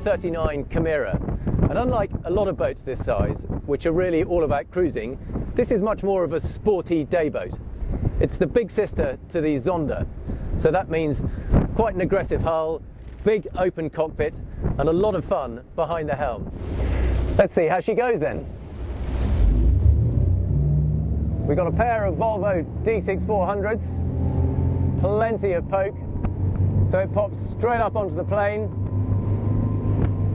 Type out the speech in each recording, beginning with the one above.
39 Camira, and unlike a lot of boats this size, which are really all about cruising, this is much more of a sporty day boat. It's the big sister to the Zonda, so that means quite an aggressive hull, big open cockpit, and a lot of fun behind the helm. Let's see how she goes then. We've got a pair of Volvo D6400s, plenty of poke, so it pops straight up onto the plane.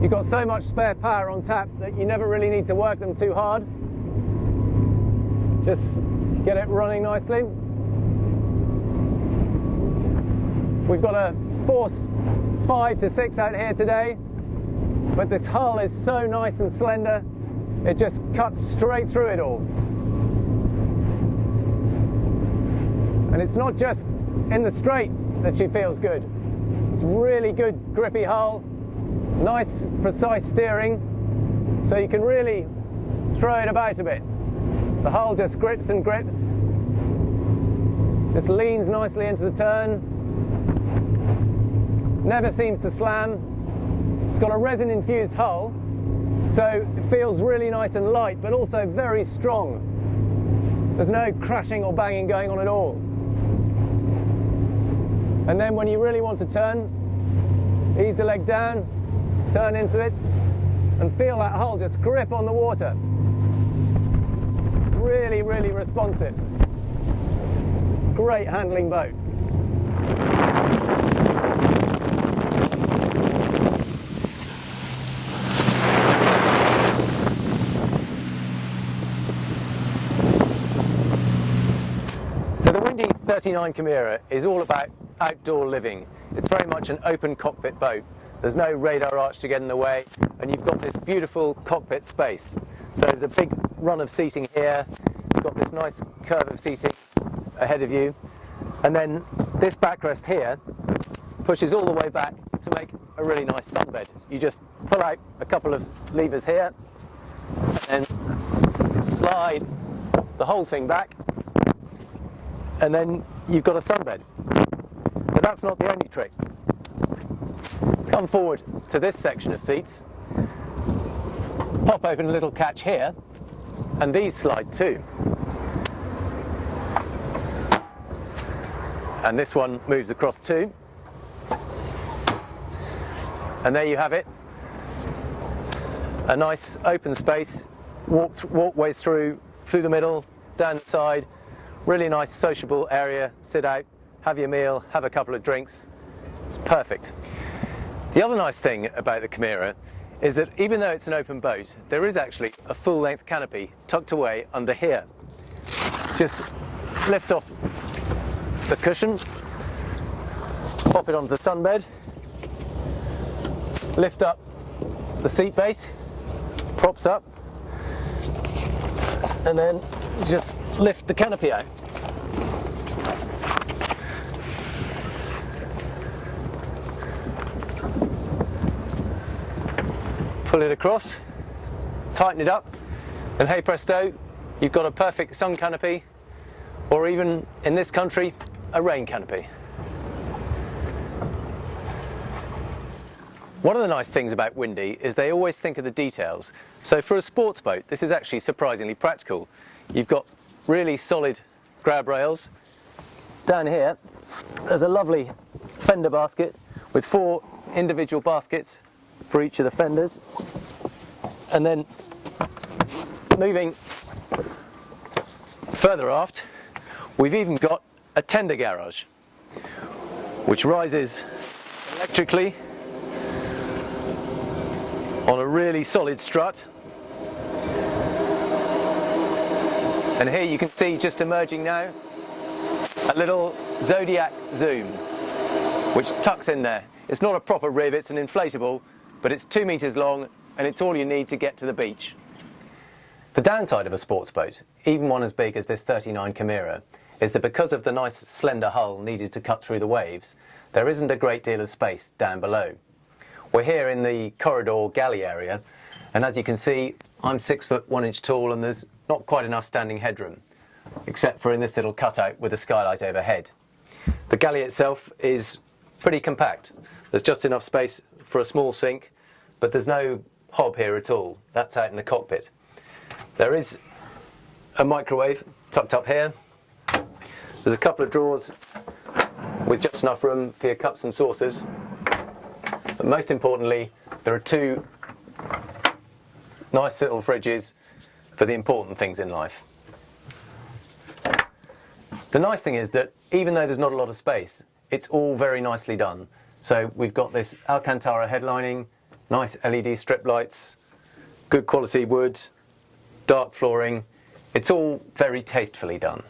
You've got so much spare power on tap that you never really need to work them too hard. Just get it running nicely. We've got a force 5 to 6 out here today, but this hull is so nice and slender, it just cuts straight through it all. And it's not just in the straight that she feels good. It's really good grippy hull, nice precise steering, so you can really throw it about a bit. The hull just grips and grips, just leans nicely into the turn, never seems to slam. It's got a resin infused hull, so it feels really nice and light, but also very strong. There's no crashing or banging going on at all. And then when you really want to turn, ease the leg down, turn into it, and feel that hull just grip on the water. Really, really responsive. Great handling boat. So the Windy 39 Camira is all about outdoor living. It's very much an open cockpit boat. There's no radar arch to get in the way, and you've got this beautiful cockpit space. So there's a big run of seating here, you've got this nice curve of seating ahead of you, and then this backrest here pushes all the way back to make a really nice sunbed. You just pull out a couple of levers here, and then slide the whole thing back, and then you've got a sunbed. But that's not the only trick. Come forward to this section of seats, pop open a little catch here, and these slide too. And this one moves across too. And there you have it. A nice open space, walkways through the middle, down the side. Really nice sociable area, sit out, have your meal, have a couple of drinks. It's perfect. The other nice thing about the Camira is that even though it's an open boat, there is actually a full-length canopy tucked away under here. Just lift off the cushion, pop it onto the sunbed, lift up the seat base, props up, and then just lift the canopy out. Pull it across, tighten it up, and hey presto, you've got a perfect sun canopy, or even in this country, a rain canopy. One of the nice things about Windy is they always think of the details. So for a sports boat, this is actually surprisingly practical. You've got really solid grab rails. Down here, there's a lovely fender basket with 4 individual baskets for each of the fenders, and then moving further aft, we've even got a tender garage which rises electrically on a really solid strut. And here you can see, just emerging now, a little Zodiac Zoom which tucks in there. It's not a proper rib, it's an inflatable, but it's 2 meters long, and it's all you need to get to the beach. The downside of a sports boat, even one as big as this 39 Camira, is that because of the nice slender hull needed to cut through the waves, there isn't a great deal of space down below. We're here in the corridor galley area, and as you can see, I'm 6 foot 1 inch tall, and there's not quite enough standing headroom, except for in this little cutout with a skylight overhead. The galley itself is pretty compact. There's just enough space for a small sink, but there's no hob here at all. That's out in the cockpit. There is a microwave tucked up here. There's a couple of drawers with just enough room for your cups and saucers. But most importantly, there are two nice little fridges for the important things in life. The nice thing is that even though there's not a lot of space, it's all very nicely done. So we've got this Alcantara headlining, nice LED strip lights, good quality wood, dark flooring. It's all very tastefully done.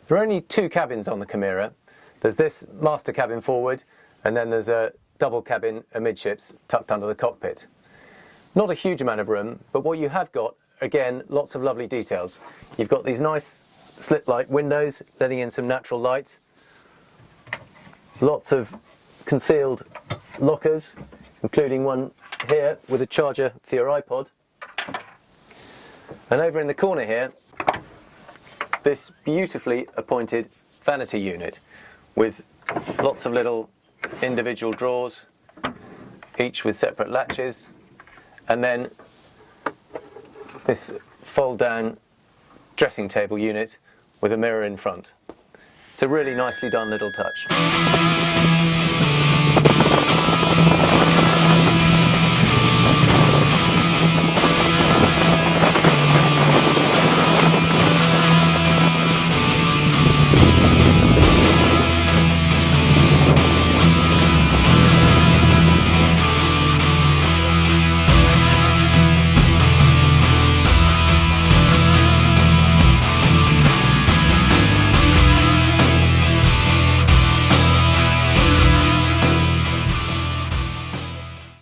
There are only two cabins on the Camira. There's this master cabin forward, and then there's a double cabin amidships tucked under the cockpit. Not a huge amount of room, but what you have got, again, lots of lovely details. You've got these nice slit-like windows letting in some natural light. Lots of concealed lockers, including one here with a charger for your iPod. And over in the corner here, this beautifully appointed vanity unit with lots of little individual drawers, each with separate latches, and then this fold-down dressing table unit with a mirror in front. It's a really nicely done little touch.